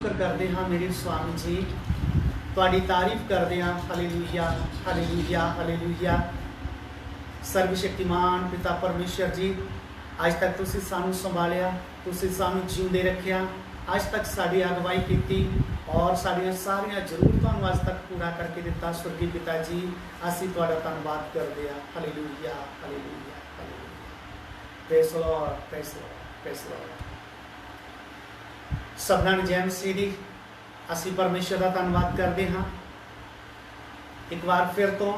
करते हाँ मेरे स्वामी जी तुहाडी तारीफ करते हाँ। Hallelujah hallelujah hallelujah. सर्वशक्तिमान पिता परमेश्वर जी, अज तक तुसीं सानू संभालिया, तुसीं सानू जीउंदे रखिया, अज तक साडी अगवाई की और साड़ियाँ सारिया जरूरतों अज तक पूरा करके दिता। स्वर्गीय पिता जी, असीं तुहाडा धन्नवाद करते हैं। Hallelujah hallelujah hallelujah. Praise the Lord praise the Lord praise the Lord. सबना जय मसीह दी। असी परमेश्वर का धन्नवाद करते हाँ। एक बार फिर तो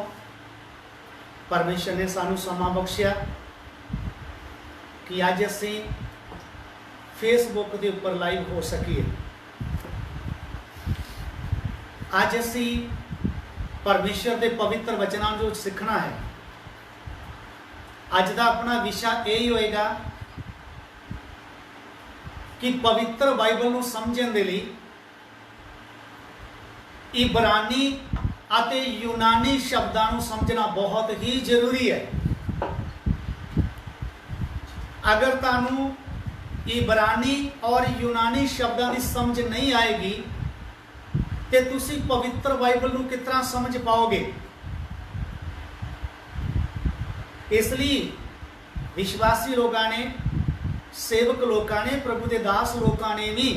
परमेश्वर ने सानू समा बख्शिया कि अज असी फेसबुक के उपर लाइव हो सकीए। अज असी परमेश्वर के पवित्र वचनों जो सीखना है। अज का अपना विषय यही होएगा कि पवित्र बाइबल को समझने के लिए इब्रानी और यूनानी शब्दों को समझना बहुत ही जरूरी है। अगर तुहानू इब्रानी और यूनानी शब्दों की समझ नहीं आएगी तो तुसी पवित्र बाइबल को किस तरह समझ पाओगे। इसलिए विश्वासी लोगों ने, सेवक लोगों ने, प्रभु के दास लोगों ने भी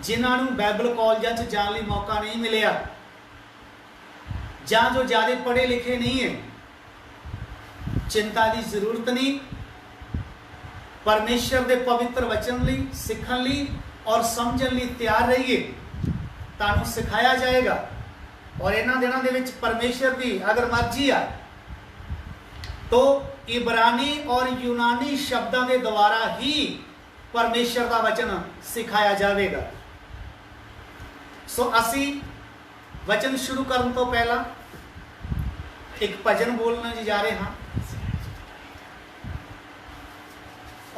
जिन्होंने बाइबल कॉलेजों च जाने लिए मौका नहीं मिलिया, जां जो ज़्यादा पढ़े लिखे नहीं है, चिंता की जरूरत नहीं। परमेश्वर के पवित्र वचन लिए सीखने लिए और समझने लिए तैयार रहिए। तुहानू सिखाया जाएगा और इन्हां दिनों दे विच परमेश्वर की अगर मर्जी आ तो इब्रानी और यूनानी शब्दों के द्वारा ही परमेश्वर का वचन सिखाया जाएगा। सो असी वचन शुरू करने तो पहला एक भजन बोलने जा रहे हाँ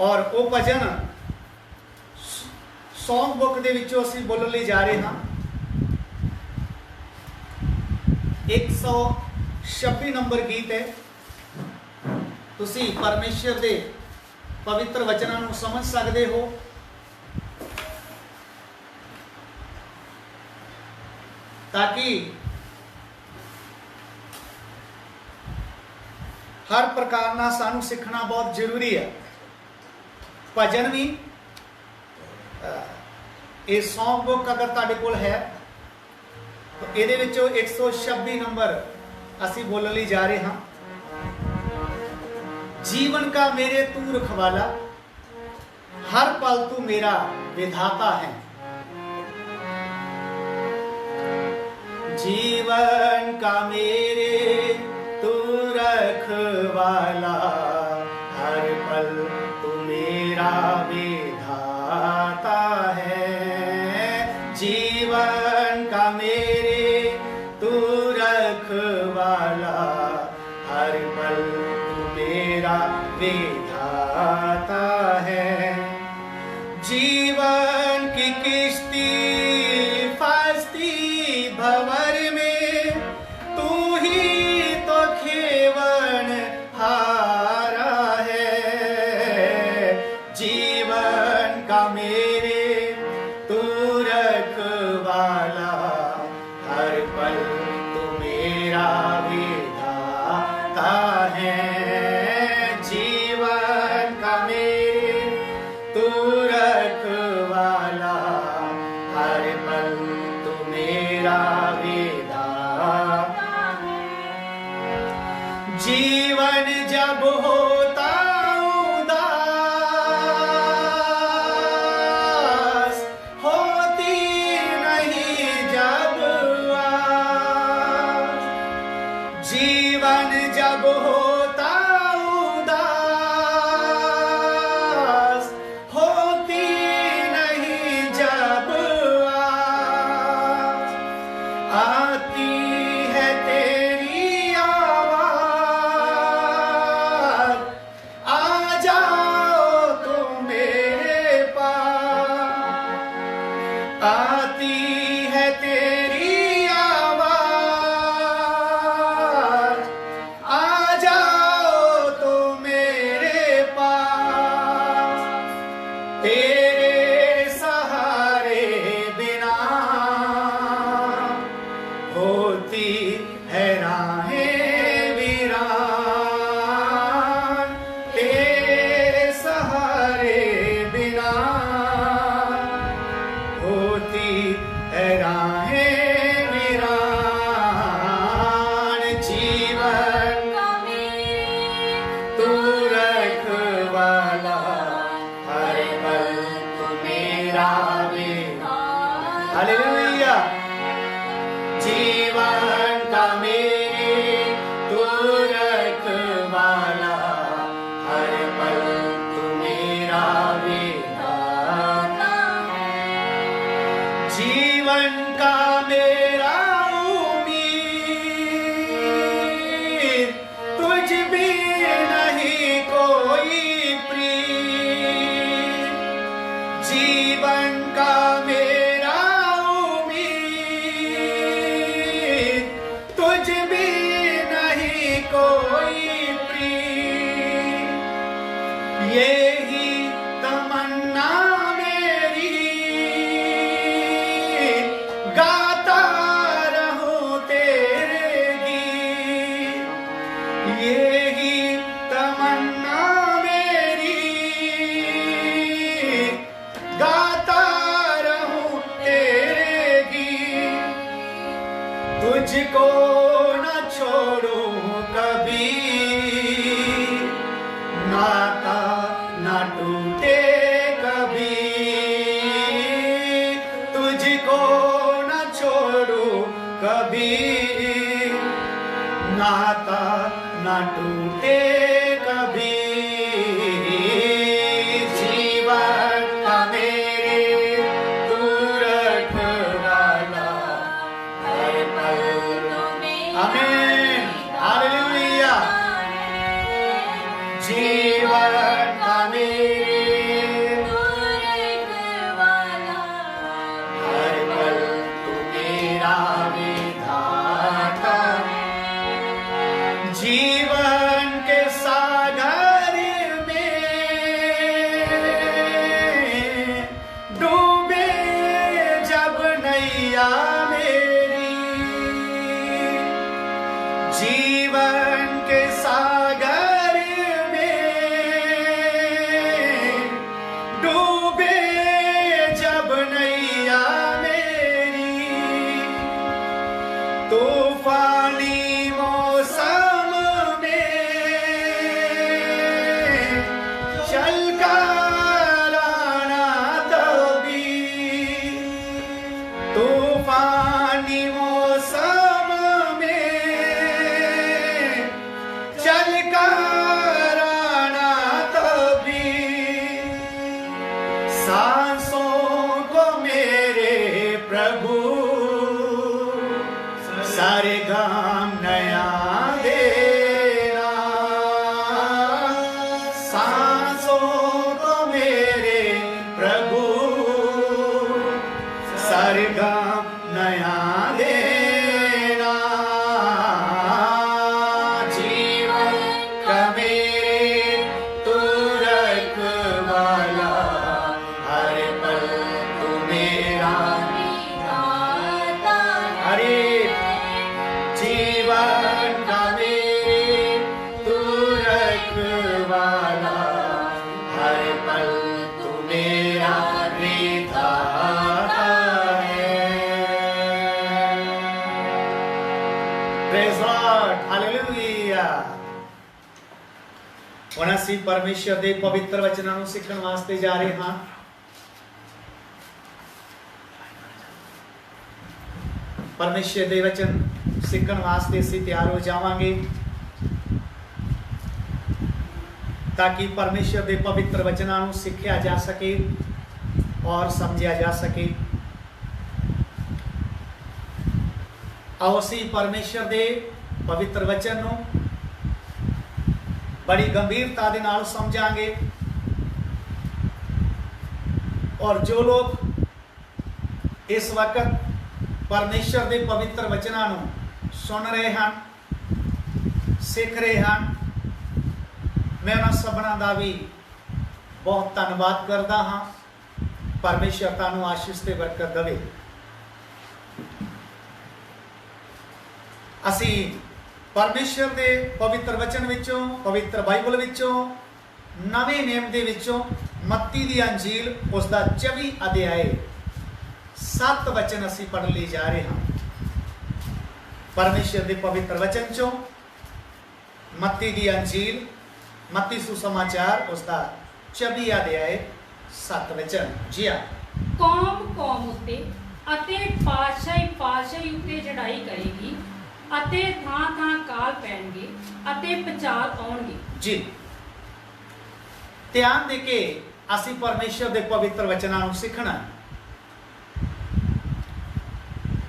और वो भजन सॉन्ग बुक के विचों असी बोलने जा रहे हाँ। 126 नंबर गीत है। तुसी परमेश्वर के पवित्र वचनों को समझ सकते हो। ताकि हर प्रकार ना सानू सीखना बहुत जरूरी है। भजन भी ये सॉन्ग बुक अगर तुहाडे कोल है तो ये 126 नंबर असी बोलने जा रहे हाँ। जीवन का मेरे तू रखवाला, हर पल तू मेरा विधाता है। जीवन का मेरे तू रखवाला, हर पल तू मेरा विधाता है। जीवन का मेरे तू रखवाला, हर पल मेरा विधाता है। जीवन की किश्ती फंसती भंवर में, तू ही तो खेवन हारा है। जीवन का मेरे तू रखवाला, हर पल तू मेरा विधाता है। जीवन जब होता उदास, होती नहीं जब आस। जीवन जब होता उदास, होती नहीं जब आस। आती है तेरी आवाज़, आ जाओ तुम मेरे पास। आती है तेरी आवाज़, आ जाओ तुम मेरे पास। तेरे सहारे है राहें वीरान, जीवन का मेरे तू रखवाला, हर पल तू मेरा विधान। हालेलुया। जीवन का मेरे तू रखवाला, हर पल तू मेरा विधाता। जीवन का मेरा उम्मीद, तुझ भी नहीं कोई प्रीत। जीवन का मेरा उम्मीद, तुझ भी नहीं कोई प्रीत। यही तमन्ना मेरी, गाता रहूं तेरे गीत। यही तमन्ना मेरी, गाता रहूं तेरे गीत। तुझको न छोड़ूं कभी, नाता न टूटे कभी। तुझको न छोड़ूं कभी, नाता न टूटे कभी। जीवन का मेरे तू रखवाला, हर पल। आमीन। हालेलुया। जीवन का मेरे हर पल तू मेरा विधाता। जीवन के सागर में डूबे जब नैया मेरी। जीवन के सागर में डूबे जब नैया मेरी। तूफानी मौसम में चलकर आना तभी। तूफानी मौसम में चलकर आना तभी। सांसों को मेरे प्रभु सारे गाम नया देना। सांसों को मेरे प्रभु सारे गाम नया देना। जीवन का मेरे तू रखवाला, हर पल तू मेरा हरे। जीवन का मेरे तू रखवाला, हर पल तू मेरा विधाता है। Praise God, Hallelujah। ਹੁਣ ਅਸੀਂ ਪਰਮੇਸ਼ਰ ਦੇ ਪਵਿੱਤਰ ਵਚਨਾਂ ਨੂੰ ਸਿੱਖਣ ਵਾਸਤੇ ਜਾ ਰਹੇ ਹਾਂ। ਪਰਮੇਸ਼ਰ ਦੇ ਵਚਨ ਸਿੱਖਣ ਵਾਸਤੇ ਅਸੀਂ ਤਿਆਰ ਹੋ ਜਾਵਾਂਗੇ, ਤਾਂ ਕਿ ਪਰਮੇਸ਼ਰ ਦੇ ਪਵਿੱਤਰ ਵਚਨਾਂ ਨੂੰ ਸਿੱਖਿਆ ਜਾ ਸਕੇ ਔਰ ਸਮਝਿਆ ਜਾ ਸਕੇ। ਆਓ ਅਸੀਂ ਪਰਮੇਸ਼ਰ ਦੇ ਪਵਿੱਤਰ ਵਚਨ ਨੂੰ बड़ी गंभीरता के नाल समझांगे। और जो लोग इस वक्त परमेश्वर के पवित्र वचनों को सुन रहे हैं, सीख रहे हैं, मैं उन्हां सबना का भी बहुत धन्यवाद करता हाँ। परमेश्वर तुहानूं आशीष ते बरकत देवे। असी परमेश्वर के पवित्र वचन विचों, पवित्र बाइबल विचों, नवे नेम दे विचों मत्ती दी अंजील उसका 24 अध्याय 7 वचन असी पढ़ ले जा रहे हैं परमेश्वर के पवित्र वचन चो। मत्ती दी अंजील, मत्ती सुसमाचार उसका 24 अध्याय 7 वचन। जी हाँ। कौम कौम उत्ते अते पातशाही उत्ते चढ़ाई करेगी अते थां थां काल पैणगे अते भुचाल आउणगे। जी, ध्यान दे के असी परमेश्वर के पवित्र वचनां नूं सीखना।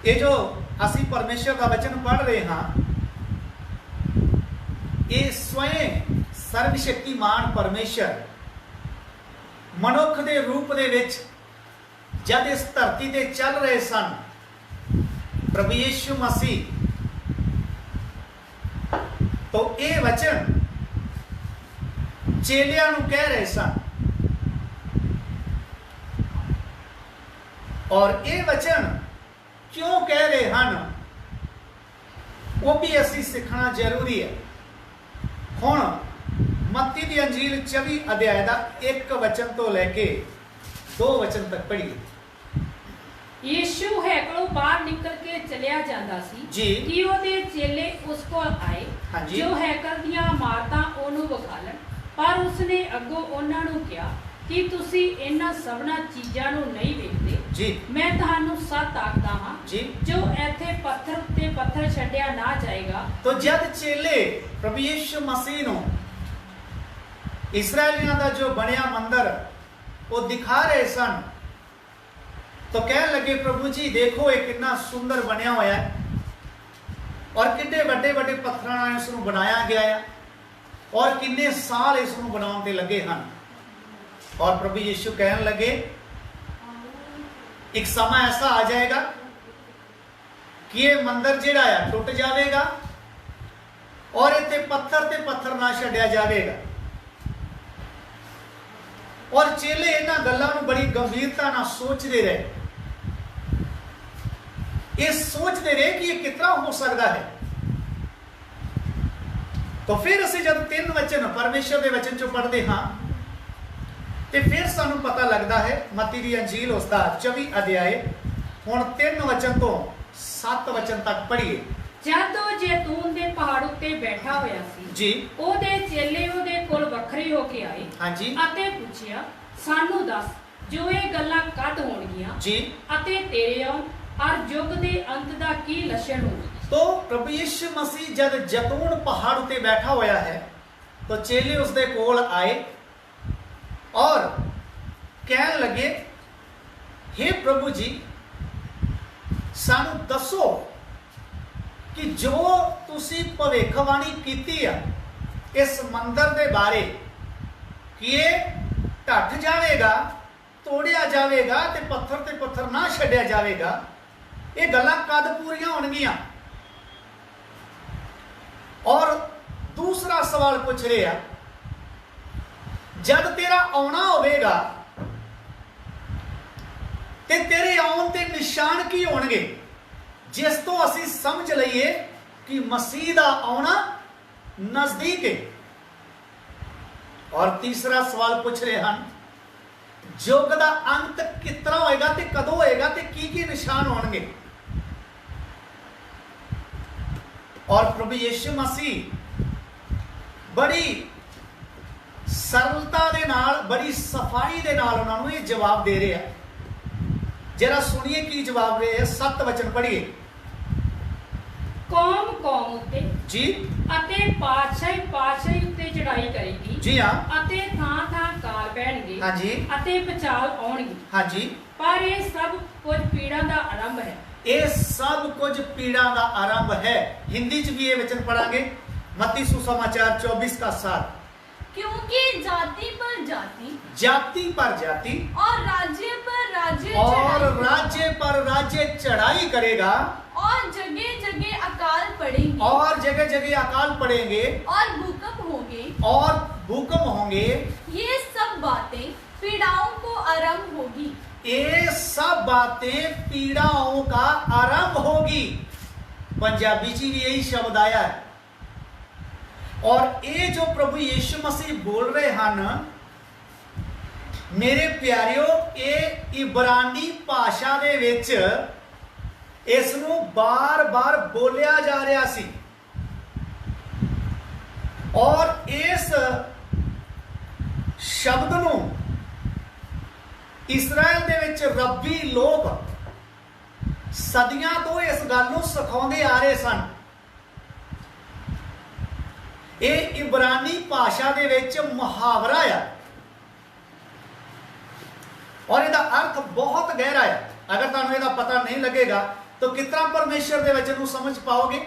ये जो असी परमेश्वर का वचन पढ़ रहे हैं, ये स्वयं सर्वशक्तिमान परमेश्वर मनुख के रूप दे विच जब इस धरती ते चल रहे सन, प्रभु यीशु मसीह, तो ये वचन चेलियां नूं कह रहे सन। और ये वचन क्यों कह रहे हैं वो भी असी सीखना जरूरी है। हुण मत्ती दी अंजील 24 अध्याय का 1 वचन तो लैके 2 वचन तक पढ़िए। यीशु हैकलों बाहर निकल के चलिया जाता सी जी। कि ओदे चेले उस कोल आए हाँ जी। जो हैकल दियां इमारतां ओनू विखालन, पर उसने अगों उन्हां नूं कहा कि तुसी इन्हां सबना चीज़ां नूं नहीं वेखदे। जी। मैं तुहानूं सच आखदा हां जी। जो इत्थे पत्थर उत्ते पत्थर छड्डिया ना जाएगा। तो जब चेले प्रभु यीशु मसीह नूं इस्राएलियां दा जो बनिया मंदिर वो दिखा रहे सन, तो कह लगे प्रभु जी देखो ये कितना सुंदर बनया होया है और कितने बड़े बड़े पत्थरों नाल इस नूं बनाया गया है और कितने साल इस नूं बनाउण ते लगे हैं। और प्रभु यीशु कहन लगे एक समय ऐसा आ जाएगा कि ये मंदिर जिहड़ा है टुट जाएगा और इत्थे पत्थर ते पत्थर ना छड्डिया जाएगा। और चेले इन्हां गल्लां नूं बड़ी गंभीरता नाल सोचते रहे। ये सोचते रहे कि ये कितना हो सकता है। तो फिर असीं जब 3 वचन परमेश्वर के वचन चो पढ़ते हाँ, तो फिर सानू पता लगता है मत्ती दी अंजील उसका 24 अध्याय हुण 3 वचन तो 7 वचन तक पढ़िए। जद ओ जैतून दे पहाड़ उत्ते बैठा होया सी जी। ओदे चेले ओदे कोल वखरे होके आए। हाँ जी। अते पुछया सानू दस जो ये गल्लां कद होणगियां जी। अते तेरे आउण और युग दे अंत दा की लक्षण होगी। तो प्रभु यीशु मसीह जब जैतून पहाड़ उत्ते बैठा होया है, तो चेले उसदे कोल आए और कहन लगे हे प्रभु जी सानू दसो कि जो तुसी भविष्यवाणी कीती है इस मंदिर के बारे कि ये ढट जाएगा, तोड़िया जाएगा ते पत्थर ना छड्डिया जाएगा, ये गल्लां कद पूरियां होणगियां। और दूसरा सवाल पूछ रहे हैं जब तेरा आना होगा ते तेरे आउण ते निशान की होणगे जिस तो असी समझ लईए कि मसीह दा आना नजदीक है। और तीसरा सवाल पूछ रहे हैं युग दा अंत कितना होएगा ते कदों होएगा ते की निशान होणगे। और प्रभु यीशु मसीह बड़ी सरलता दे नाल, बड़ी सफाई दे नाल उन्हां नूं ये जवाब दे रहे हैं। जरा सुनिए की जवाब दे रहे हैं। 7 वचन पढ़िए। कौम कौम उत्ते जी। अते पातशाही उत्ते चढ़ाई करेगी। जी हाँ। अते थां थां काल पैणगे। हाँ जी। अते भुचाल आउणगे। हाँ जी। पर ये सब कुछ पीड़ा दा आरंभ है। ये सब कुछ पीड़ा का आरंभ है। हिंदी च भी ये वचन पढ़ांगे मत्ती सुसमाचार 24 का 7। क्योंकि जाति पर जाति, जाति पर जाति और राज्य पर राज्य चढ़ाई करेगा और जगह जगह अकाल पड़ेंगे और जगह जगह अकाल पड़ेंगे और भूकंप होंगे। ये सब बातें पीड़ाओं को आरंभ होगी। ये सब बातें पीड़ाओं का आरंभ होगी। पंजाबी जी भी यही शब्द आया है। और ये जो प्रभु यीशु मसीह बोल रहे हैं ਮੇਰੇ ਪਿਆਰਿਓ, ਇਹ ਇਬਰਾਨੀ ਭਾਸ਼ਾ ਦੇ ਵਿੱਚ ਇਸ ਨੂੰ ਬਾਰ-ਬਾਰ ਬੋਲਿਆ ਜਾ ਰਿਹਾ ਸੀ ਔਰ ਇਸ ਸ਼ਬਦ ਨੂੰ ਇਸਰਾਇਲ ਦੇ ਵਿੱਚ ਰੱਬੀ ਲੋਕ ਸਦੀਆਂ ਤੋਂ ਇਸ ਗੱਲ ਨੂੰ ਸਿਖਾਉਂਦੇ ਆ ਰਹੇ ਸਨ। ਇਹ ਇਬਰਾਨੀ ਭਾਸ਼ਾ ਦੇ ਵਿੱਚ ਮੁਹਾਵਰਾ ਆ ਔਰ ਇਹਦਾ ਅਰਥ ਬਹੁਤ ਗਹਿਰਾ ਹੈ। ਅਗਰ ਤੁਹਾਨੂੰ ਇਹਦਾ ਪਤਾ ਨਹੀਂ ਲੱਗੇਗਾ ਤਾਂ ਕਿਸ ਤਰ੍ਹਾਂ ਪਰਮੇਸ਼ਰ ਦੇ ਵਚਨ ਨੂੰ ਸਮਝ ਪਾਓਗੇ।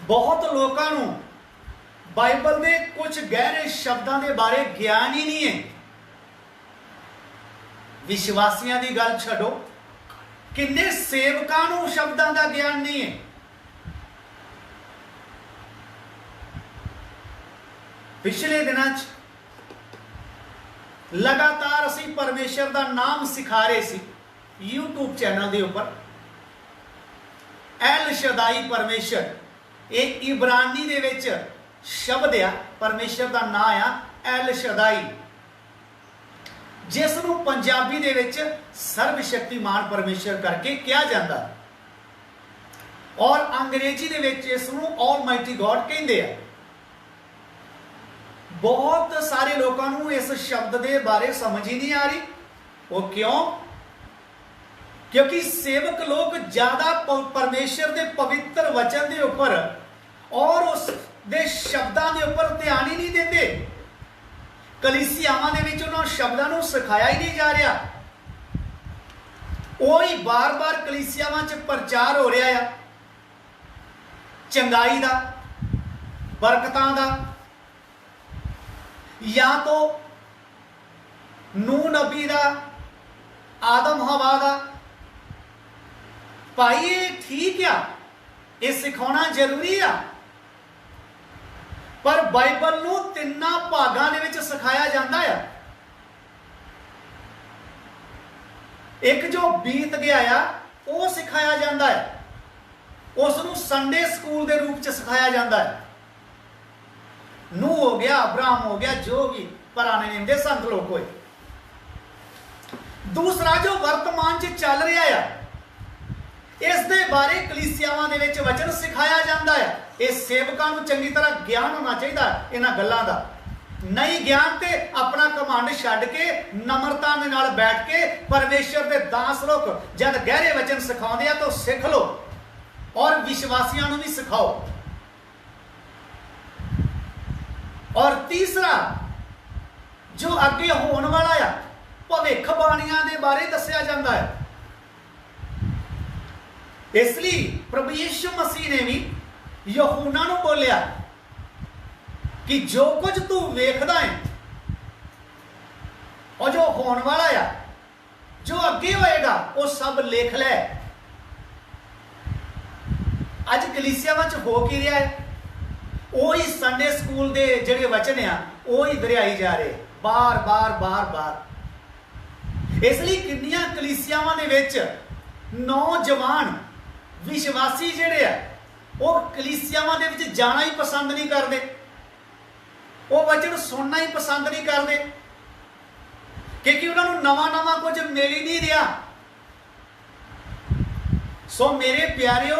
ਬਹੁਤ ਲੋਕਾਂ ਨੂੰ ਬਾਈਬਲ ਦੇ ਕੁਝ ਗਹਿਰੇ ਸ਼ਬਦਾਂ ਦੇ ਬਾਰੇ ਗਿਆਨ ਹੀ ਨਹੀਂ ਹੈ। ਵਿਸ਼ਵਾਸੀਆਂ ਦੀ ਗੱਲ ਛੱਡੋ, ਕਿੰਨੇ ਸੇਵਕਾਂ ਨੂੰ ਸ਼ਬਦਾਂ ਦਾ ਗਿਆਨ ਨਹੀਂ ਹੈ। ਪਿਛਲੇ ਦਿਨਾਂ 'ਚ ਲਗਾਤਾਰ ਅਸੀਂ ਪਰਮੇਸ਼ਰ ਦਾ ਨਾਮ ਸਿਖਾ ਰਹੇ ਸੀ YouTube ਚੈਨਲ ਦੇ ਉੱਪਰ। ਐਲ ਸ਼ਦਾਈ ਪਰਮੇਸ਼ਰ, ਇਹ ਇਬਰਾਨੀ ਦੇ ਵਿੱਚ ਸ਼ਬਦ ਆ, ਪਰਮੇਸ਼ਰ ਦਾ ਨਾਮ ਆ ਐਲ ਸ਼ਦਾਈ, ਜਿਸ ਨੂੰ ਪੰਜਾਬੀ ਦੇ ਵਿੱਚ ਸਰਵ ਸ਼ਕਤੀਮਾਨ ਪਰਮੇਸ਼ਰ ਕਰਕੇ ਕਿਹਾ ਜਾਂਦਾ ਔਰ ਅੰਗਰੇਜ਼ੀ ਦੇ ਵਿੱਚ ਇਸ ਨੂੰ ਆਲਮਾਈਟੀ ਗॉड ਕਹਿੰਦੇ ਆ। ਬਹੁਤ ਸਾਰੇ ਲੋਕਾਂ ਨੂੰ ਇਸ ਸ਼ਬਦ ਦੇ ਬਾਰੇ ਸਮਝ ਹੀ ਨਹੀਂ ਆ ਰਹੀ। ਉਹ ਕਿਉਂ? ਕਿਉਂਕਿ ਸੇਵਕ ਲੋਕ ਜ਼ਿਆਦਾ ਪਰਮੇਸ਼ਰ ਦੇ ਪਵਿੱਤਰ ਵਚਨ ਦੇ ਉੱਪਰ ਔਰ ਉਸ ਦੇ ਸ਼ਬਦਾਂ ਦੇ ਉੱਪਰ ਧਿਆਨ ਹੀ ਨਹੀਂ ਦਿੰਦੇ। ਕਲੀਸਿਆਵਾਂ ਦੇ ਵਿੱਚ ਉਹਨਾਂ ਸ਼ਬਦਾਂ ਨੂੰ ਸਿਖਾਇਆ ਹੀ ਨਹੀਂ ਜਾ ਰਿਹਾ। ਉਹੀ ਬਾਰ-ਬਾਰ ਕਲੀਸਿਆਵਾਂ 'ਚ ਪ੍ਰਚਾਰ ਹੋ ਰਿਹਾ ਆ ਚੰਗਾਈ ਦਾ, ਬਰਕਤਾਂ ਦਾ, ਜਾਂ ਤੋਂ ਨੂਹ ਨਬੀ ਦਾ, ਆਦਮ ਹਵਾ ਦਾ। ਭਾਈ ਇਹ ਠੀਕ ਆ, ਇਹ ਸਿਖਾਉਣਾ ਜ਼ਰੂਰੀ ਆ, ਪਰ ਬਾਈਬਲ ਨੂੰ ਤਿੰਨਾਂ ਭਾਗਾਂ ਦੇ ਵਿੱਚ ਸਿਖਾਇਆ ਜਾਂਦਾ ਆ। ਇੱਕ ਜੋ ਬੀਤ ਗਿਆ ਆ ਉਹ ਸਿਖਾਇਆ ਜਾਂਦਾ ਹੈ, ਉਸ ਨੂੰ ਸੰਡੇ ਸਕੂਲ ਦੇ ਰੂਪ ਚ ਸਿਖਾਇਆ ਜਾਂਦਾ ਹੈ। ਨੂਹ ਹੋ ਗਿਆ, ਅਬਰਾਮ ਹੋ ਗਿਆ, ਜੋ ਵੀ ਪੁਰਾਣੇ ਨੇਮ ਦੇ ਸੰਤ ਲੋਕ ਹੋਏ। ਦੂਸਰਾ ਜੋ ਵਰਤਮਾਨ ਚ ਚੱਲ ਰਿਹਾ ਆ, ਇਸ ਦੇ ਬਾਰੇ ਕਲੀਸਿਆਵਾਂ ਦੇ ਵਿੱਚ ਵਚਨ ਸਿਖਾਇਆ ਜਾਂਦਾ ਹੈ। ਇਹ ਸੇਵਕਾਂ ਨੂੰ ਚੰਗੀ ਤਰ੍ਹਾਂ ਗਿਆਨ ਹੋਣਾ ਚਾਹੀਦਾ ਇਹਨਾਂ ਗੱਲਾਂ ਦਾ। ਨਹੀਂ ਗਿਆਨ ਤੇ ਆਪਣਾ ਘਮੰਡ ਛੱਡ ਕੇ ਨਮਰਤਾ ਦੇ ਨਾਲ ਬੈਠ ਕੇ ਪਰਮੇਸ਼ਰ ਦੇ ਦਾਸ ਲੋਕ ਜਦ ਗਹਿਰੇ ਵਚਨ ਸਿਖਾਉਂਦੇ ਆ ਤਾਂ ਸਿੱਖ ਲਓ ਔਰ ਵਿਸ਼ਵਾਸੀਆਂ ਨੂੰ ਵੀ ਸਿਖਾਓ। ਔਰ ਤੀਸਰਾ ਜੋ ਅੱਗੇ ਹੋਣ ਵਾਲਾ ਆ, ਭਵਿੱਖ ਬਾਣੀਆਂ ਦੇ ਬਾਰੇ ਦੱਸਿਆ ਜਾਂਦਾ ਹੈ। ਇਸ ਲਈ ਪ੍ਰਭੂ ਯਿਸੂ ਮਸੀਹ ਨੇ ਵੀ ਯਹੂਨਾ ਨੂੰ ਬੋਲਿਆ ਕਿ ਜੋ ਕੁਝ ਤੂੰ ਵੇਖਦਾ ਹੈ और जो होने वाला आ, जो अगे होएगा वो सब लिख लै। अज कलीसिया हो की रहा है, वही संडे स्कूल के जेडे वचन आ वही दरियाई जा रहे बार बार बार बार। इसलिए किन्नियां कलीसियावां दे विच नौजवान विश्वासी जेडे आ वो कलीसियावां दे विच जाना ही पसंद नहीं करते, वो वचन सुनना ही पसंद नहीं करते क्योंकि उन्होंने नवा नवा कुछ मिल ही नहीं रहा। सो मेरे प्यारियो,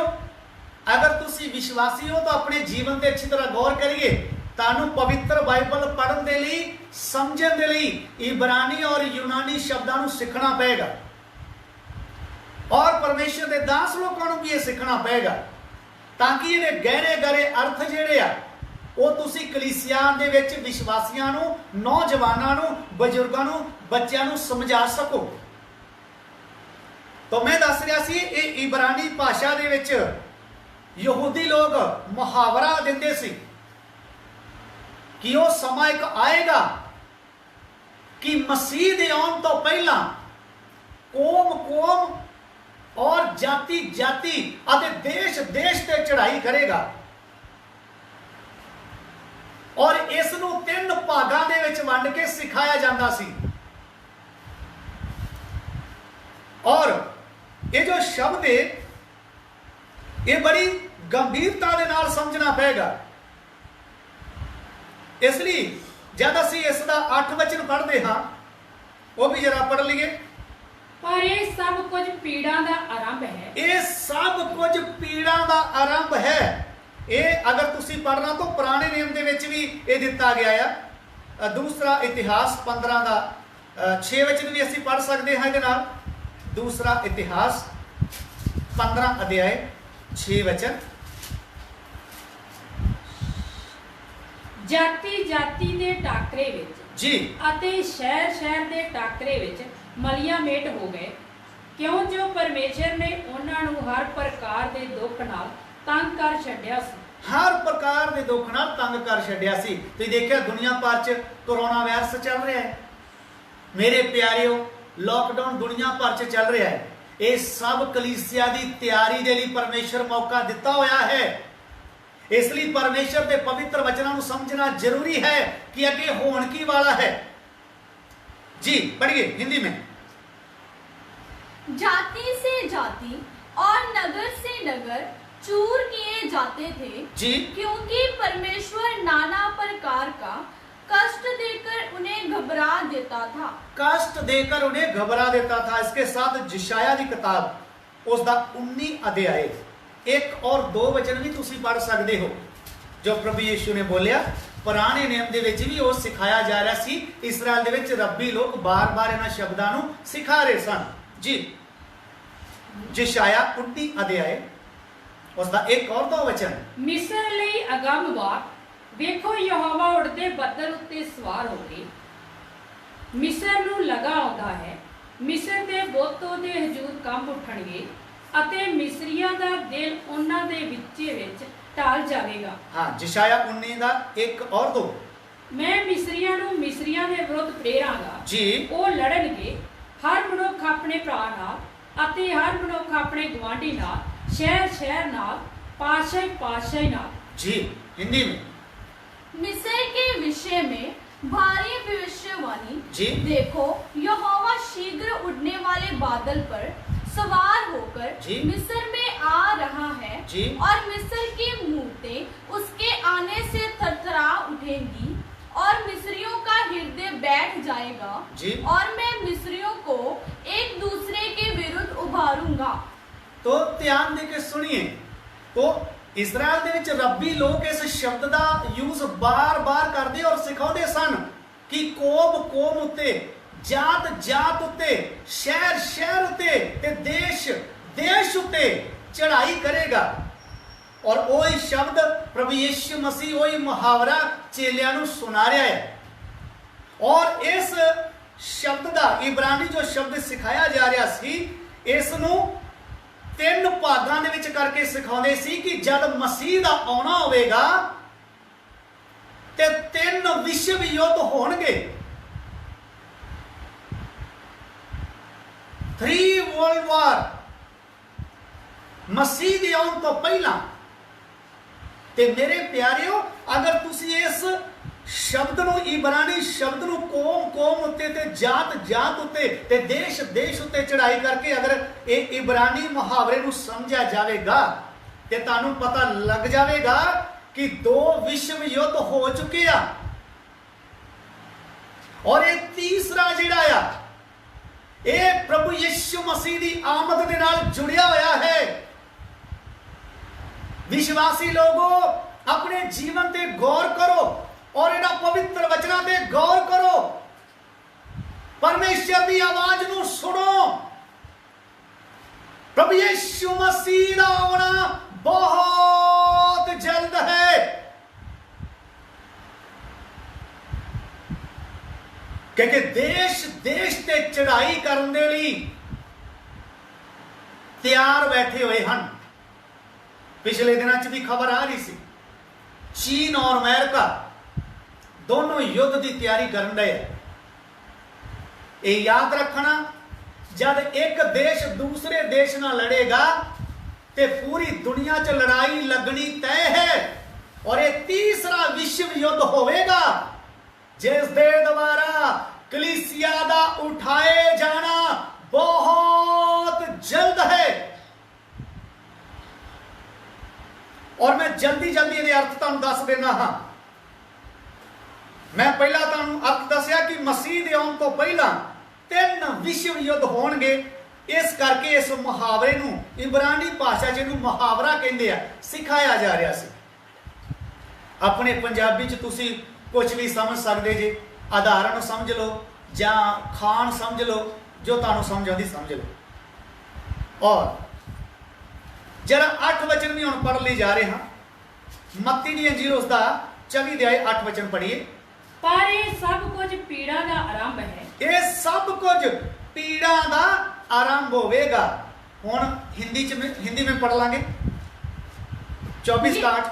अगर तुसी विश्वासी हो तो अपने जीवन से अच्छी तरह गौर करिए। तानू पवित्र बाइबल पढ़ने के लिए समझने के लिए इब्रानी और यूनानी शब्दों को सीखना पड़ेगा और परमेश्वर के दास लोगों को भी ये सीखना पड़ेगा ताकि ये गहरे गहरे अर्थ जेडे आ वो तुसी कलीसिया दे विच विश्वासियां नू, नौजवानों नू, बजुर्गों नू, बच्चों नू समझा सको। तो मैं दस रहा सी ये इब्रानी भाषा दे विच यहूदी लोग मुहावरा देंदे सी कि वो समा एक आएगा कि मसीह दे आउण तो पहला कौम कौम और जाति जाति अते देश देश ते चढ़ाई करेगा और इस नू तीन भागां दे विच वंड के सिखाया जाता सी। और ये जो शब्द है ये बड़ी गंभीरता दे नाल समझना पड़ेगा। इसलिए जब असीं इसका 8 वचन पढ़ते हाँ ਉਹ ਵੀ ਜਰਾ ਪੜ੍ਹ ਲਈਏ। ਪਰ ਇਹ ਸਭ ਕੁਝ ਪੀੜਾਂ ਦਾ ਆਰੰਭ ਹੈ। ਇਹ ਸਭ ਕੁਝ ਪੀੜਾਂ ਦਾ ਆਰੰਭ ਹੈ। ਇਹ ਅਗਰ ਤੁਸੀਂ ਪੜ੍ਹਨਾ ਤਾਂ ਪੁਰਾਣੇ ਨਿਯਮ ਦੇ ਵਿੱਚ ਵੀ ਇਹ ਦਿੱਤਾ ਗਿਆ ਆ। ਦੂਸਰਾ ਇਤਿਹਾਸ 15 ਦਾ 6 ਵਚਨ ਵੀ ਅਸੀਂ ਪੜ੍ਹ ਸਕਦੇ ਹਾਂ ਇਹਦੇ ਨਾਲ। ਦੂਸਰਾ ਇਤਿਹਾਸ 15 ਅਧਿਆਇ 6 ਵਚਨ। ਜਾਤੀ ਜਾਤੀ ਦੇ ਟਾਕਰੇ ਵਿੱਚ ਜੀ ਅਤੇ ਸ਼ਹਿਰ ਸ਼ਹਿਰ ਦੇ ਟਾਕਰੇ ਵਿੱਚ ਮਲੀਆਂ ਮੇਟ ਹੋ ਗਏ, ਕਿਉਂ ਜੋ ਪਰਮੇਸ਼ਰ ਨੇ ਉਹਨਾਂ ਨੂੰ ਹਰ ਪ੍ਰਕਾਰ ਦੇ ਦੁੱਖ ਨਾਲ ਤੰਗ ਕਰ ਛੱਡਿਆ ਸੀ। ਹਰ ਪ੍ਰਕਾਰ ਦੇ ਦੁੱਖ ਨਾਲ ਤੰਗ ਕਰ ਛੱਡਿਆ ਸੀ। ਤੁਸੀਂ ਦੇਖਿਆ ਦੁਨੀਆ ਭਰ 'ਚ ਕਰੋਨਾ ਵਾਇਰਸ ਚੱਲ ਰਿਹਾ ਹੈ ਮੇਰੇ ਪਿਆਰਿਓ, ਲੋਕਡਾਊਨ ਦੁਨੀਆ ਭਰ 'ਚ ਚੱਲ ਰਿਹਾ ਹੈ। ਇਹ ਸਭ ਕਲੀਸਿਆ ਦੀ ਤਿਆਰੀ ਦੇ ਲਈ ਪਰਮੇਸ਼ਰ ਮੌਕਾ ਦਿੱਤਾ ਹੋਇਆ ਹੈ। ਇਸ ਲਈ ਪਰਮੇਸ਼ਰ ਦੇ ਪਵਿੱਤਰ ਵਚਨਾਂ ਨੂੰ ਸਮਝਣਾ ਜ਼रूरी है कि ਅੱਗੇ ਹੋਣ ਕੀ ਵਾਲਾ है। जी पढ़िए हिंदी में। जाति से जाति और नगर से नगर चूर किए जाते थे जी, क्योंकि परमेश्वर नाना प्रकार का कष्ट देकर उन्हें घबरा देता था। कष्ट देकर उन्हें घबरा देता था। इसके साथ जिशाया की किताब उसका 19 अध्याय 1 और 2 वचन भी तुसी पढ़ सकते हो, जो प्रभु यीशु ने बोलिया। पुराने नियम ਦੇ ਵਿੱਚ ਵੀ ਉਹ ਸਿਖਾਇਆ ਜਾ ਰਿਹਾ ਸੀ। ਇਸਰਾਇਲ ਦੇ ਵਿੱਚ ਰੱਬੀ ਲੋਕ ਬਾਰ-ਬਾਰ ਇਹਨਾਂ ਸ਼ਬਦਾਂ ਨੂੰ ਸਿਖਾ ਰਹੇ ਸਨ। ਜੀ ਜਿਸ਼ਾਇਆ 19 ਅਧਿਆਇ उसका 1 और 2 वचन। ਮਿਸਰ ਲਈ ਅਗੰਮ ਬਾਤ, ਵੇਖੋ ਯਹੋਵਾ ਉੜਦੇ ਬੱਦਲ ਉੱਤੇ ਸਵਾਰ ਹੋ ਕੇ ਮਿਸਰ ਨੂੰ ਲਗਾ ਆਉਂਦਾ ਹੈ। ਮਿਸਰ ਦੇ ਬੁੱਤ ਉਹਦੇ ਹਜ਼ੂਰ ਕੰਬ ਉੱਠਣਗੇ ਅਤੇ ਮਿਸਰੀਆਂ ਦਾ ਦਿਲ ਉਹਨਾਂ ਦੇ ਵਿੱਚ ਟਾਲ ਜਾਵੇਗਾ। हाँ जिशाया 19 ਦਾ 1 और 2। ਮੈਂ ਮਿਸਰੀਆਂ ਨੂੰ ਮਿਸਰੀਆਂ ਦੇ ਵਿਰੁੱਧ ਪ੍ਰੇਰਾਂਗਾ जी ਉਹ ਲੜਨਗੇ, ਹਰ ਮਨੁੱਖ ਆਪਣੇ ਭਰਾ ਨਾਲ ਅਤੇ ਹਰ ਮਨੁੱਖ ਆਪਣੇ ਗੁਆਂਢੀ ਨਾਲ, ਸ਼ਹਿਰ ਸ਼ਹਿਰ ਨਾਲ, ਪਾਤਸ਼ਾਹੀ ਪਾਤਸ਼ਾਹੀ ਨਾਲ। जी हिंदी में। मिस्र के विषय में भारी भविष्यवाणी। जी देखो यहोवा शीघ्र उड़ने वाले बादल पर सवार होकर जी मिस्र में आ रहा है जी, और मिस्र की मूरतें उसके आने से थरथरा उठेंगी और मिस्रियों का हृदय बैठ जाएगा जी। और मैं मिस्रियों को एक दूसरे के विरुद्ध उभारूंगा। तो ध्यान दे के सुनिए। तो इजराइल ਦੇ ਵਿੱਚ ਰੱਬੀ ਲੋਕ ਇਸ ਸ਼ਬਦ ਦਾ ਯੂਜ਼ ਬਾਰ-ਬਾਰ ਕਰਦੇ ਔਰ ਸਿਖਾਉਂਦੇ ਸਨ ਕਿ ਕੋਮ ਉੱਤੇ, ਜਾਤ ਜਾਤ ਉੱਤੇ, ਸ਼ਹਿਰ ਸ਼ਹਿਰ ਉੱਤੇ ਤੇ ਦੇਸ਼ ਦੇਸ਼ ਉੱਤੇ ਚੜ੍ਹਾਈ ਕਰੇਗਾ। ਔਰ ਉਹੀ ਸ਼ਬਦ ਪ੍ਰਭੂ ਯਿਸੂ ਮਸੀਹ ਉਹੀ ਮੁਹਾਵਰਾ ਚੇਲਿਆਂ ਨੂੰ ਸੁਣਾ ਰਿਹਾ ਹੈ। ਔਰ ਇਸ ਸ਼ਬਦ ਦਾ ਇਬਰਾਨੀ ਜੋ ਸ਼ਬਦ ਸਿਖਾਇਆ ਜਾ ਰਿਹਾ ਸੀ, ਇਸ ਨੂੰ 3 ਭਾਗਾਂ ਦੇ ਵਿੱਚ ਕਰਕੇ ਸਿਖਾਉਂਦੇ ਸੀ ਕਿ ਜਦ ਮਸੀਹ ਦਾ ਆਉਣਾ ਹੋਵੇਗਾ ਤੇ 3 ਵਿਸ਼ਵ ਯੁੱਧ ਹੋਣਗੇ। 3 ਵਰਲਡ ਵਾਰ ਮਸੀਹ ਦੇ ਆਉਣ ਤੋਂ ਪਹਿਲਾਂ। ਤੇ ਮੇਰੇ ਪਿਆਰਿਓ, ਅਗਰ ਤੁਸੀਂ ਇਸ ਸ਼ਬਦ ਨੂੰ, ਇਬਰਾਨੀ ਸ਼ਬਦ ਨੂੰ ਕੋਮ ਉੱਤੇ ਤੇ ਜਾਤ ਜਾਤ ਉੱਤੇ ਤੇ ਦੇਸ਼ ਦੇਸ਼ ਉੱਤੇ ਚੜਾਈ ਕਰਕੇ ਅਗਰ ਇਹ ਇਬਰਾਨੀ ਮੁਹਾਵਰੇ ਨੂੰ ਸਮਝਿਆ ਜਾਵੇਗਾ ਤੇ ਤੁਹਾਨੂੰ ਪਤਾ ਲੱਗ ਜਾਵੇਗਾ ਕਿ 2 ਵਿਸ਼ਵ ਯੁੱਧ ਹੋ ਚੁੱਕੇ ਆ ਔਰ ਇਹ ਤੀਸਰਾ ਜਿਹੜਾ ਆ ਇਹ ਪ੍ਰਭੂ ਯਿਸੂ ਮਸੀਹ ਦੀ ਆਮਦ ਦੇ ਨਾਲ ਜੁੜਿਆ ਹੋਇਆ ਹੈ। ਵਿਸ਼ਵਾਸੀ ਲੋਗੋ, ਆਪਣੇ ਜੀਵਨ ਤੇ ਗੌਰ ਕਰੋ और इन्हां पवित्र वचनां ते गौर करो। परमेश्वर की आवाज नूं सुनो। प्रभु यीशु मसीह दा आउणा बहुत जल्द है। क्योंकि देश देश ते चढ़ाई करने दे लई तैयार बैठे हुए हैं। पिछले दिनों च भी खबर आ रही सी, चीन और अमेरिका दोनों युद्ध की तैयारी कर रहे हैं। ये याद रखना, जब एक देश दूसरे देश ना लड़ेगा तो पूरी दुनिया च लड़ाई लगनी तय है। और ये तीसरा विश्व युद्ध होवेगा जिस दे द्वारा कलीसिया दा उठाए जाना बहुत जल्द है। और मैं जल्दी जल्दी ये अर्थ तुहानूं दस देना हाँ। मैं पहला तुहानूं अर्थ दसिया कि मसीह दे आउण तो पहला 3 ਵਿਸ਼ਵ ਯੁੱਧ ਹੋਣਗੇ। ਇਸ ਕਰਕੇ ਇਸ ਮੁਹਾਵਰੇ ਨੂੰ ਇਬਰਾਨੀ ਭਾਸ਼ਾ ਜਿਹਨੂੰ ਮੁਹਾਵਰਾ ਕਹਿੰਦੇ ਆ ਸਿਖਾਇਆ ਜਾ ਰਿਹਾ ਸੀ। ਆਪਣੇ ਪੰਜਾਬੀ 'ਚ ਤੁਸੀਂ ਕੁਝ ਵੀ ਸਮਝ ਸਕਦੇ ਜੇ, ਆਧਾਰਨ ਸਮਝ ਲਓ ਜਾਂ ਖਾਨ ਸਮਝ ਲਓ, ਜੋ ਤੁਹਾਨੂੰ ਸਮਝ ਆਉਂਦੀ ਸਮਝ ਲਓ। ਔਰ जरा 8 वचन भी हम पढ़ ले जा रहे हैं। मत्ती दी इंजील उसका 24 अध्याय 8 वचन पढ़िए। पर ये सब कुछ पीड़ा का आरंभ है। ये सब कुछ पीड़ा का आरंभ होवेगा। हुण हिंदी में पढ़ लांगे 24 का 8।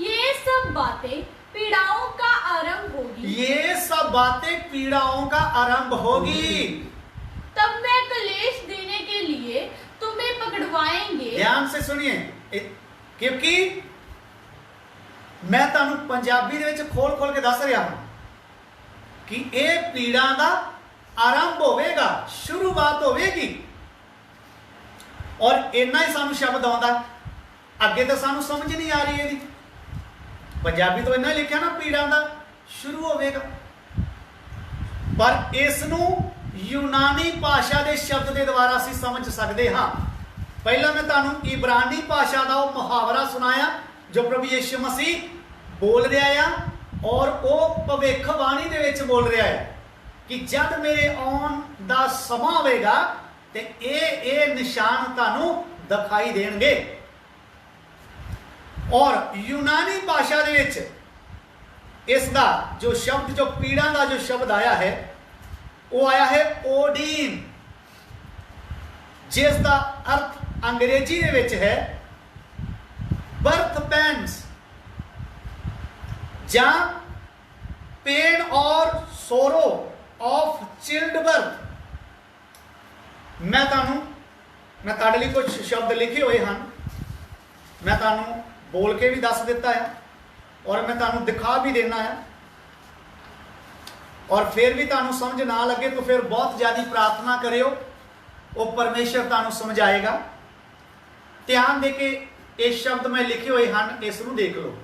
ये सब बातें पीड़ाओं का आरंभ होगी। ये सब बातें पीड़ाओं का आरंभ होगी। तब मैं क्लेश देने के लिए तुम्हें पकड़वाएंगे। ध्यान से सुनिए, क्योंकि मैं तुहानू पंजाबी दे विच खोल खोल के दस रहा हूं कि यह पीड़ा का आरंभ होवेगा, शुरुआत होवेगी। और इन्ना ही सानू शब्द आउंदा, अगे तो सानू समझ नहीं आ रही है। पंजाबी तो इन्ना ही लिखा ना, पीड़ा का शुरू होवेगा, पर इसनू यूनानी भाषा के शब्द के द्वारा असीं समझ सकते हाँ। पहला मैं तुहानू इब्रानी भाषा का वो मुहावरा सुनाया जो प्रभु यीशु मसीह बोल रहा है, और वो भविष्यवाणी दे विच बोल रहा है कि जब मेरे आउण दा समा होवेगा ते ये निशान तुहानू दिखाई देणगे। और यूनानी भाषा दे विच इसका जो शब्द, जो पीड़ा का जो शब्द आया है, वो आया है ओडीन, जिसका अर्थ अंग्रेजी दे विच है बर्थ पेन्स, या पेन और सोरो ऑफ चिल्ड बर्थ। मैं तुहाडे लई कुछ शब्द लिखे हुए हैं, मैं तुहानू बोल के भी दस दिता है और मैं तुहानू दिखा भी देना है। और फिर भी तुहानू समझ ना लगे तो फिर बहुत ज़्यादा प्रार्थना करियो, वो परमेश्वर तुहानू समझाएगा। ध्यान दे के इस शब्द में लिखे हुए हैं, इसनू देख लो।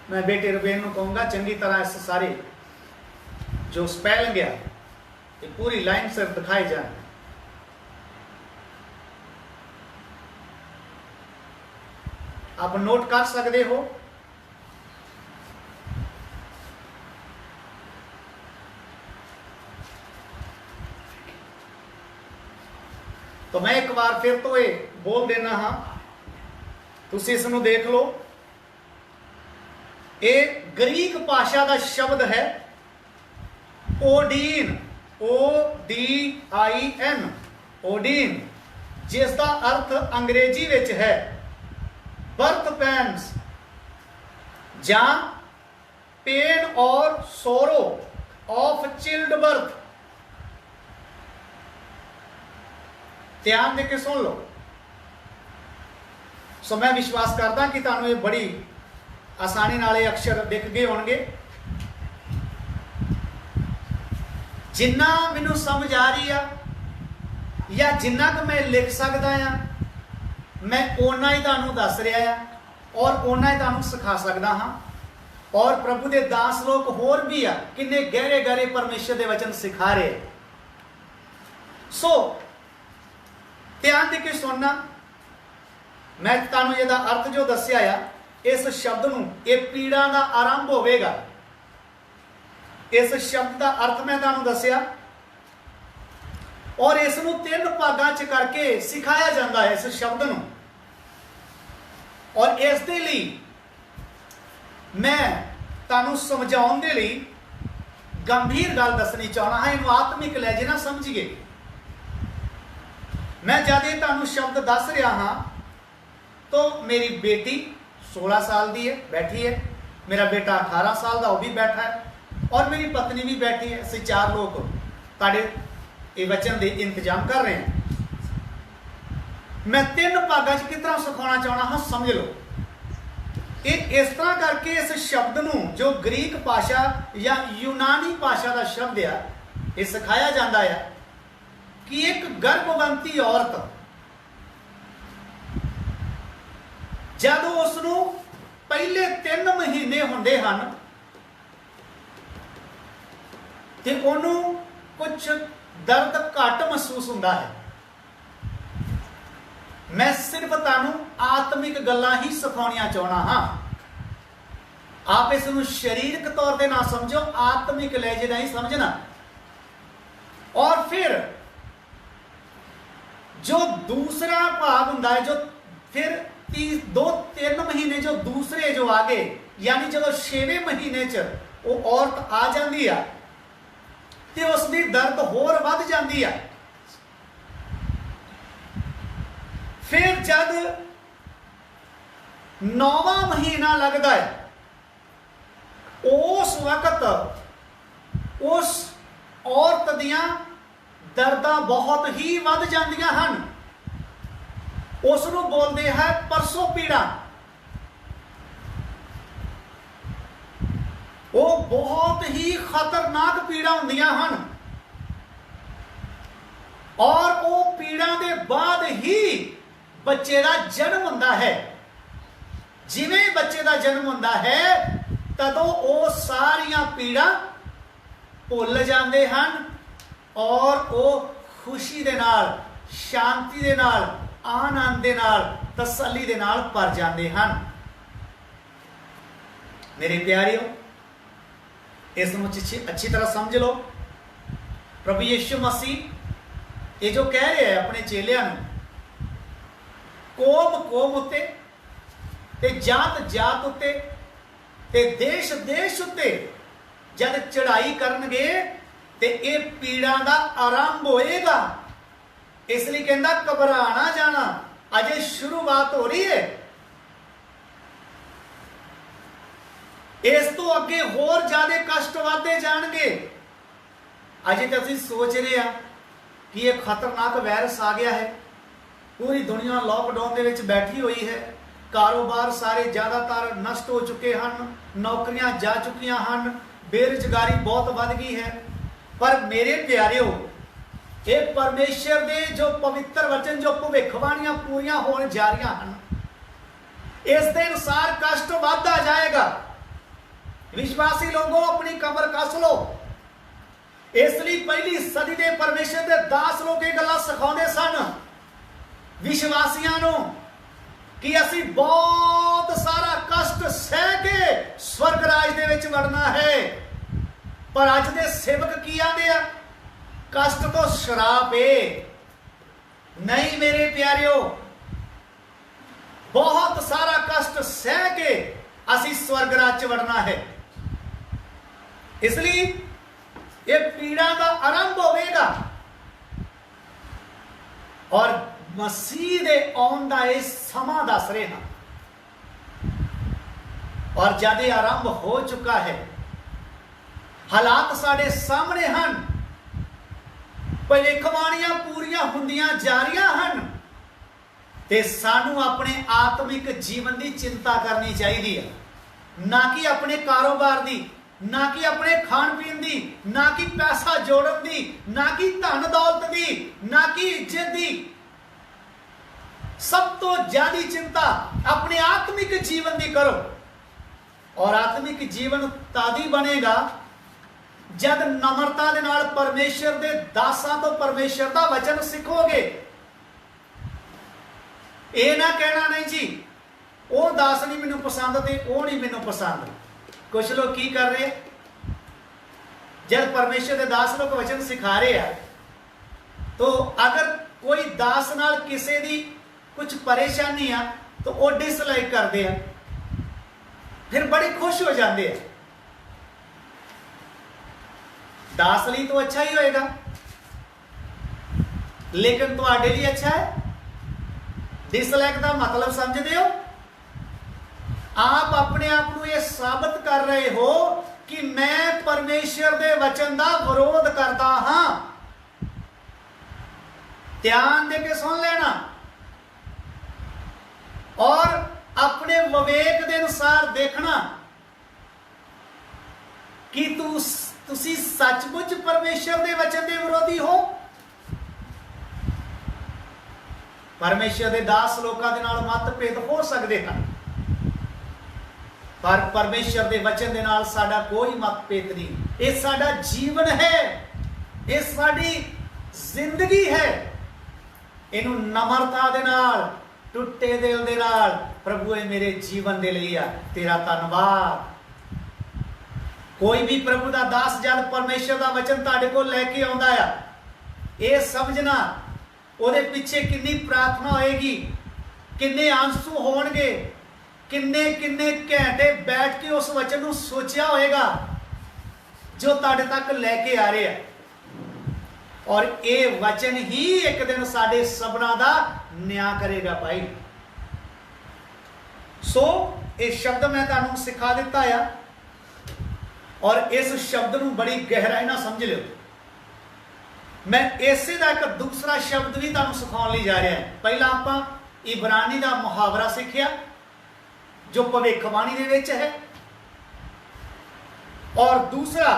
मैं बेटे रुबेन को कहूँगा चंगी तरह इस सारे जो स्पेलिंग है ये पूरी लाइन से दिखाए जाए। आप नोट कर सकते हो। तो मैं एक बार फिर तो ये बोल देना हाँ, तुसी इसनू देख लो। ये ग्रीक भाषा का शब्द है ओडीन, ODIN, ओडीन, जिसका अर्थ अंग्रेजी विच है बर्थ पेन्स, या पेन और सोरो ऑफ चिल्ड बर्थ। ध्यान दे के सुन लो। सो मैं विश्वास करता कि तुहानू ये बड़ी आसानी नाल अक्षर दिख गए होंगे। जिन्ना मैनू समझ आ रही है या जिन्ना कि मैं लिख सकता हाँ, मैं ओना ही तुहानू दस रहा है और ओना ही तुहानू सिखा सकता हाँ। और प्रभु के दास लोग होर भी आ किन्ने गहरे गहरे परमेश्वर के वचन सिखा रहे। सो ध्यान दे के सुनना। मैं तुहानू इहदा अर्थ जो दस्या आ, इस शब्द नू ये पीड़ा का आरंभ होवेगा। इस शब्द का अर्थ मैं तुहानू दस्या और इसनू 3 भागां च करके सिखाया जाता है इस शब्द नू। और इस दे लई मैं तुहानू समझाउण दे लई गंभीर गल दसनी चाहना है, इनू आत्मिक लहजे ना समझिए। मैं जब ये तुहानू शब्द दस रहा हाँ तो मेरी बेटी 16 साल की है, बैठी है, मेरा बेटा 18 साल का वो भी बैठा है और मेरी पत्नी भी बैठी है। असीं 4 लोग तुहाडे ये वचन दे इंतजाम कर रहे हैं। मैं 3 भागां च किस तरह सिखाना चाहना हाँ, समझ लो। ये इस तरह करके इस शब्द नू जो ग्रीक भाषा या यूनानी भाषा का शब्द है ये सिखाया जाता है कि एक गर्भवंती औरत जब उसनू पहले 3 महीने होंदे हन ਤੇ ਉਹਨੂੰ ਕੁਝ ਦਰਦ ਘੱਟ ਮਹਿਸੂਸ ਹੁੰਦਾ ਹੈ। ਮੈਂ ਸਿਰਫ ਤੁਹਾਨੂੰ ਆਤਮਿਕ ਗੱਲਾਂ ਹੀ ਸਿਖਾਉਣੀਆਂ ਚਾਹਣਾ ਹਾਂ। ਆਪ ਇਸ ਨੂੰ ਸਰੀਰਕ ਤੌਰ ਤੇ ਨਾ ਸਮਝੋ, ਆਤਮਿਕ ਲਹਿਜੇ ਦਾ ਹੀ ਸਮਝਣਾ। और फिर जो दूसरा भाग होता है, जो फिर 2-3 महीने जो दूसरे जो आगे, यानी जो 6वें महीने च वो औरत आ जाती है तो उसकी दर्द होर वध जाती है। फिर जब 9वां महीना लगता है, उस वक्त उस औरत दियां दर्दां बहुत ही वध जांदियां हन। उसनूं बोलते हैं परसों पीड़ा। वो बहुत ही खतरनाक पीड़ा होंदियां हन और वो पीड़ा के बाद ही बच्चे का जन्म होंदा है। जिवें बच्चे का जन्म होंदा है तदों वो सारियां पीड़ा भुल जाते हैं और वो खुशी दे नाल, शांति दे नाल, आनंद दे नाल, तसल्ली दे नाल भर जाते हैं। मेरे प्यारियों, इस अच्छी तरह समझ लो। प्रभु यीशु मसीह ये जो कह रहे हैं अपने चेलियां नूं, कोम कोम उत्ते ते जात जात उत्ते ते देश देश उत्ते जब चढ़ाई करनगे ते ये पीड़ा का आरंभ होएगा। इसलिए कहता घबरा ना जाना, अजे शुरुआत हो रही है। इस तो अगे होर ज्यादा कष्ट वादे जाणगे। अजे तो असीं सोच रहे हैं कि यह खतरनाक वायरस आ गया है, पूरी दुनिया लॉकडाउन के विच बैठी हुई है, कारोबार सारे ज़्यादातर नष्ट हो चुके हैं, नौकरियां जा चुकियां हैं, बेरोजगारी बहुत बढ़ गई है। पर मेरे प्यारिओ, ये परमेश्वर दे जो पवित्र वचन, जो भविष्यवाणियां पूरियां होने जा रही हैं, इस दे अनुसार कष्ट बढ़ता जाएगा। विश्वासी लोगों अपनी कमर कस लो। इसलिए पहली सदी के परमेश्वर के दास लोग ये गल्लां सिखाउंदे सन विश्वासियां नूं कि असी बहुत सारा कष्ट सह के स्वर्ग राज दे विच वड़ना है। पर अज दे सेवक की आंदे आ, कष्ट तो शराप है। नहीं मेरे प्यारिओ, बहुत सारा कष्ट सह के असी स्वर्ग राज च वड़ना है। इसलिए ये पीड़ा का आरंभ होगा और मसीह दे आउण दा ये समा दस रहे हैं और जद ये आरंभ हो चुका है, हालात साडे सामने हैं, भविष्यवाणियां पूरियां हुंदियां जा रहियां हैं, ते सानू अपने आत्मिक जीवन की चिंता करनी चाहिए, ना कि अपने कारोबार की, ना कि अपने खान पीन की, ना कि पैसा जोड़न की, ना कि धन दौलत की, ना कि इज्जत की। सब तो ज्यादा चिंता अपने आत्मिक जीवन की करो। और आत्मिक जीवन तादी बनेगा जब नम्रता के नाल परमेश्वर के दासां तो परमेश्वर का वचन सीखोगे। ये ना कहना नहीं जी वो दास नहीं मैनू पसंद ते वो नहीं मैनू पसंद। कुछ लोग की कर रहे, जब परमेश्वर के दास लोग वचन सिखा रहे हैं तो अगर कोई दास नाल किसी दी कुछ परेशानी आ तो वो डिसलाइक करते हैं, फिर बड़े खुश हो जाते हैं। दास लिए तो अच्छा ही होएगा, लेकिन तुम्हारे लिए अच्छा है। डिसलाइक का मतलब समझते हो? आप अपने आप को यह साबित कर रहे हो कि मैं परमेश्वर के वचन का विरोध करता हाँ। ध्यान दे के सुन लेना और अपने विवेक के अनुसार देखना कि तुसी सचमुच परमेश्वर के वचन के विरोधी हो। परमेश्वर के दास लोगों के नाल मतभेद हो सकते हैं, पर परमेश्वर के वचन के नाल साडा कोई मतभेद नहीं। ये साडा जीवन है, ये साडी जिंदगी है। इनू नम्रता दे नाल, टुटे दिल दे नाल, प्रभु ये मेरे जीवन दे लई आ, तेरा धन्नवाद। कोई भी प्रभु का दास जब परमेश्वर का वचन तुहाडे कोल लैके आउंदा आ, ये समझना ਉਹਦੇ ਪਿੱਛੇ कितनी प्रार्थना होएगी, किन्ने आंसू होणगे, किन्ने किन्ने घंटे बैठ के उस वचन को सोचा होएगा जो तुहाडे तक लैके आ रहे हैं। और ये वचन ही एक दिन साडे सबना दा न्याय करेगा भाई। सो ये शब्द मैं तुहानू सिखा दिता है और इस शब्द को बड़ी गहराई ना समझ लियो। मैं इसे का एक दूसरा शब्द भी तुहानू सिखाने लिए जा रहा है। पहला आप इब्रानी का मुहावरा सीखिया जो भविष्यवाणी दे विच है, और दूसरा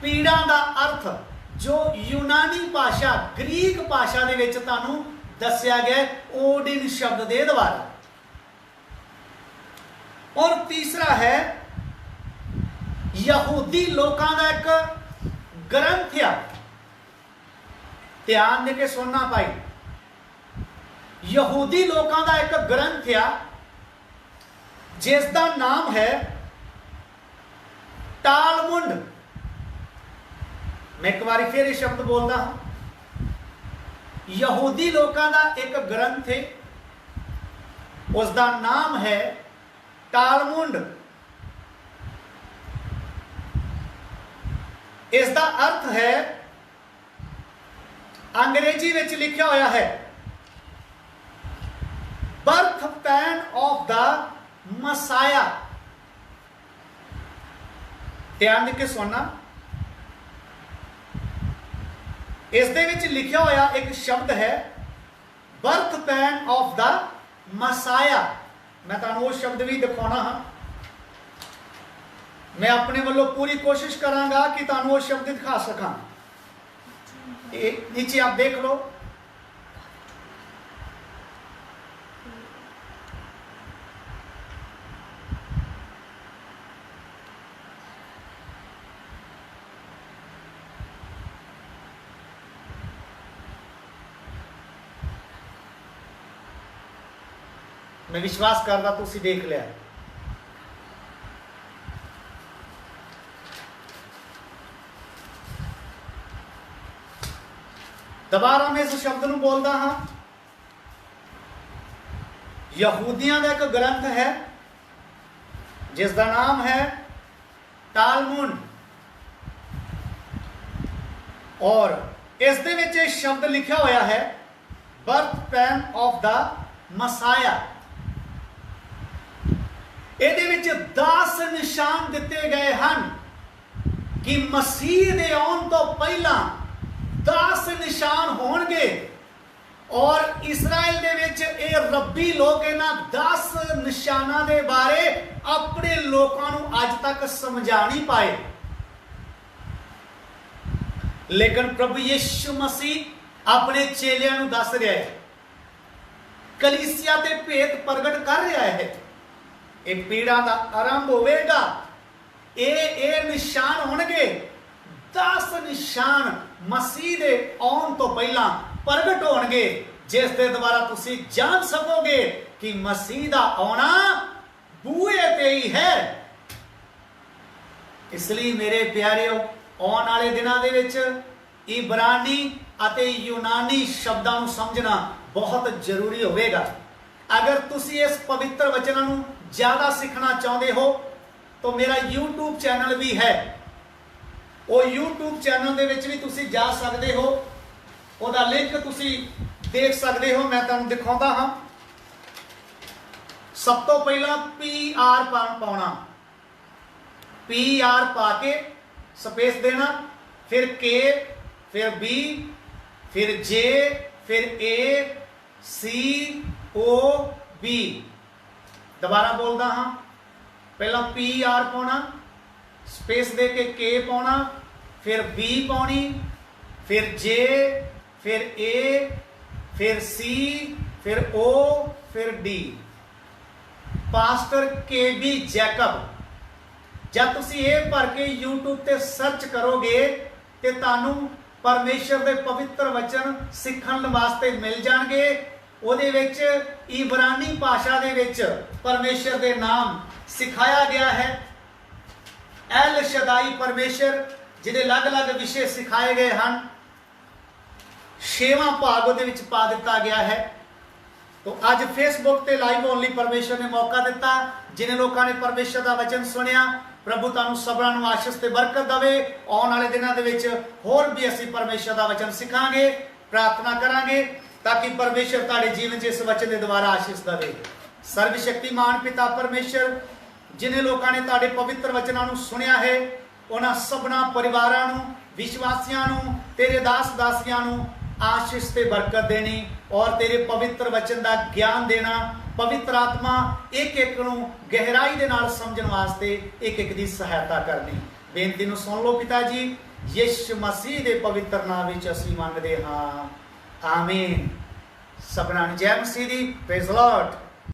पीड़ा का अर्थ जो यूनानी भाषा, ग्रीक भाषा दे विच तुहानू दस्या गया ओडिन शब्द दे द्वारा। और तीसरा है यहूदी लोगों का एक ग्रंथ है, ध्यान दे के सुनना भाई। यहूदी लोगों का एक ग्रंथ है जिसका नाम है टालमुंड। मैं एक बार फिर ये शब्द बोलता हूं, यहूदी लोगों का एक ग्रंथ है, उसका नाम है टालमुंड। इसका अर्थ है, अंग्रेजी में लिखा होया है birth pain of the Messiah. ध्यान देके सुनना, इस दे विच लिखा होया एक शब्द है birth pain of the Messiah. मैं तुहानू वो शब्द भी दिखाना हाँ, मैं अपने वालों पूरी कोशिश करांगा कि तुहानू वो शब्द दिखा सका। नीचे आप देख लो, मैं विश्वास करदा तुसी देख लिया। दोबारा मैं इस शब्द को बोलता हाँ, यहूदियों का एक ग्रंथ है जिसका नाम है टालमुंड, और इस दे विच एक शब्द लिखा होया है birth pain of the Messiah. ਇਹਦੇ ਵਿੱਚ 10 ਨਿਸ਼ਾਨ ਦਿੱਤੇ ਗਏ ਹਨ ਕਿ ਮਸੀਹ ਦੇ ਆਉਣ ਤੋਂ ਪਹਿਲਾਂ 10 ਨਿਸ਼ਾਨ ਹੋਣਗੇ, ਔਰ ਇਸਰਾਇਲ ਦੇ ਵਿੱਚ ਇਹ ਰੱਬੀ ਲੋਕ ਇਹਨਾਂ 10 ਨਿਸ਼ਾਨਾਂ ਦੇ ਬਾਰੇ ਆਪਣੇ ਲੋਕਾਂ ਨੂੰ ਅੱਜ ਤੱਕ ਸਮਝਾ ਨਹੀਂ ਪਾਏ। ਲੇਕਿਨ ਪ੍ਰਭੂ ਯਿਸੂ ਮਸੀਹ ਆਪਣੇ ਚੇਲਿਆਂ ਨੂੰ ਦੱਸ ਰਿਹਾ ਹੈ, ਕਲੀਸਿਆ ਤੇ ਭੇਤ ਪ੍ਰਗਟ ਕਰ ਰਿਹਾ ਹੈ। ਇਹ ਪੀੜਾ ਦਾ ਆਰੰਭ ਹੋਵੇਗਾ, ਇਹ ਨਿਸ਼ਾਨ ਹੋਣਗੇ, 10 ਨਿਸ਼ਾਨ ਮਸੀਹ ਦੇ ਆਉਣ ਤੋਂ ਪਹਿਲਾਂ ਪ੍ਰਗਟ ਹੋਣਗੇ, ਜਿਸ ਦੇ ਦੁਆਰਾ ਤੁਸੀਂ ਜਾਣ ਸਕੋਗੇ ਕਿ ਮਸੀਹ ਦਾ ਆਉਣਾ ਬੂਹੇ ਤੇ ਹੀ ਹੈ। ਇਸ ਲਈ ਮੇਰੇ ਪਿਆਰਿਓ, ਆਉਣ ਵਾਲੇ ਦਿਨਾਂ ਦੇ ਵਿੱਚ ਇਬਰਾਨੀ ਅਤੇ ਯੂਨਾਨੀ ਸ਼ਬਦਾਂ ਨੂੰ ਸਮਝਣਾ ਬਹੁਤ ਜ਼ਰੂਰੀ ਹੋਵੇਗਾ। ਅਗਰ ਤੁਸੀਂ ਇਸ ਪਵਿੱਤਰ ਵਚਨਾਂ ਨੂੰ ज़्यादा सीखना चाहते हो तो मेरा YouTube चैनल भी है, वो YouTube चैनल दे विच भी तुसी जा सकते हो, उसका लिंक तुसी देख सकते हो। मैं तुहानू दिखाता हाँ। सब तो पहला PR पाना, PR पा के स्पेस देना, फिर K, फिर B, फिर J, फिर A, C, O, B। दोबारा बोलता हाँ, पहला PR पाना, स्पेस दे के K पाना, फिर B पानी, फिर J, फिर A, फिर C, फिर O, फिर D। Pastor KB Jacob. ਜਦ ਤੁਸੀਂ ਇਹ ਭਰ ਕੇ YouTube ਤੇ ਸਰਚ ਕਰੋਗੇ ਤੇ ਤੁਹਾਨੂੰ ਪਰਮੇਸ਼ਰ ਦੇ ਪਵਿੱਤਰ ਵਚਨ ਸਿੱਖਣ ਵਾਸਤੇ ਮਿਲ ਜਾਣਗੇ। ਉਹਦੇ ਵਿੱਚ ਇਬਰਾਨੀ ਭਾਸ਼ਾ ਦੇ ਵਿੱਚ ਪਰਮੇਸ਼ਰ ਦੇ ਨਾਮ ਸਿਖਾਇਆ ਗਿਆ ਹੈ। ਐਲ ਸ਼ਦਾਈ ਪਰਮੇਸ਼ਰ, ਜਿਹਦੇ ਅਲੱਗ-ਅਲੱਗ ਵਿਸ਼ੇ ਸਿਖਾਏ ਗਏ ਹਨ, 6ਵਾਂ ਭਾਗ ਉਹਦੇ ਵਿੱਚ ਪਾ ਦਿੱਤਾ ਗਿਆ ਹੈ। तो ਅੱਜ ਫੇਸਬੁੱਕ ਤੇ ਲਾਈਵ ਹੋਣ ਲਈ ਪਰਮੇਸ਼ਰ ਨੇ ਮੌਕਾ ਦਿੱਤਾ। ਜਿਨੇ ਲੋਕਾਂ ਨੇ ਪਰਮੇਸ਼ਰ ਦਾ ਵਚਨ ਸੁਣਿਆ, ਪ੍ਰਭੂ ਤੁਹਾਨੂੰ ਸਭਨਾਂ ਨੂੰ ਆਸ਼ੀਸ਼ ਤੇ ਬਰਕਤ ਦੇਵੇ। ਆਉਣ ਵਾਲੇ ਦਿਨਾਂ ਦੇ ਵਿੱਚ ਹੋਰ ਵੀ ਅਸੀਂ ਪਰਮੇਸ਼ਰ ਦਾ ਵਚਨ ਸਿੱਖਾਂਗੇ, ਪ੍ਰਾਰਥਨਾ ਕਰਾਂਗੇ ਤਾਂ ਕਿ ਪਰਮੇਸ਼ਰ ਤੁਹਾਡੇ ਜੀਵਨ 'ਚ ਇਸ ਵਚਨ ਦੇ ਦੁਆਰਾ ਆਸ਼ੀਸ਼ ਦੇਵੇ। ਸਰਵ ਸ਼ਕਤੀਮਾਨ ਪਿਤਾ ਪਰਮੇਸ਼ਰ, ਜਿਨੇ ਲੋਕਾਂ ਨੇ ਤੁਹਾਡੇ ਪਵਿੱਤਰ ਵਚਨਾਂ ਨੂੰ ਸੁਣਿਆ ਹੈ, ਉਹਨਾਂ ਸਭਨਾਂ ਪਰਿਵਾਰਾਂ ਨੂੰ, ਵਿਸ਼ਵਾਸੀਆਂ ਨੂੰ, ਤੇਰੇ ਦਾਸ ਦਾਸੀਆਂ ਨੂੰ आशीष ते बरकत देनी और तेरे पवित्र वचन का ज्ञान देना। पवित्र आत्मा एक एक नूं गहराई दे नाल समझण वास्ते एक एक दी सहायता करनी। बेनती नूं सुन लो पिता जी, यीशु मसीह दे पवित्र नाम विच असीं मंगदे हां, आमीन। सबना जय मसीह दी। Praise the Lord.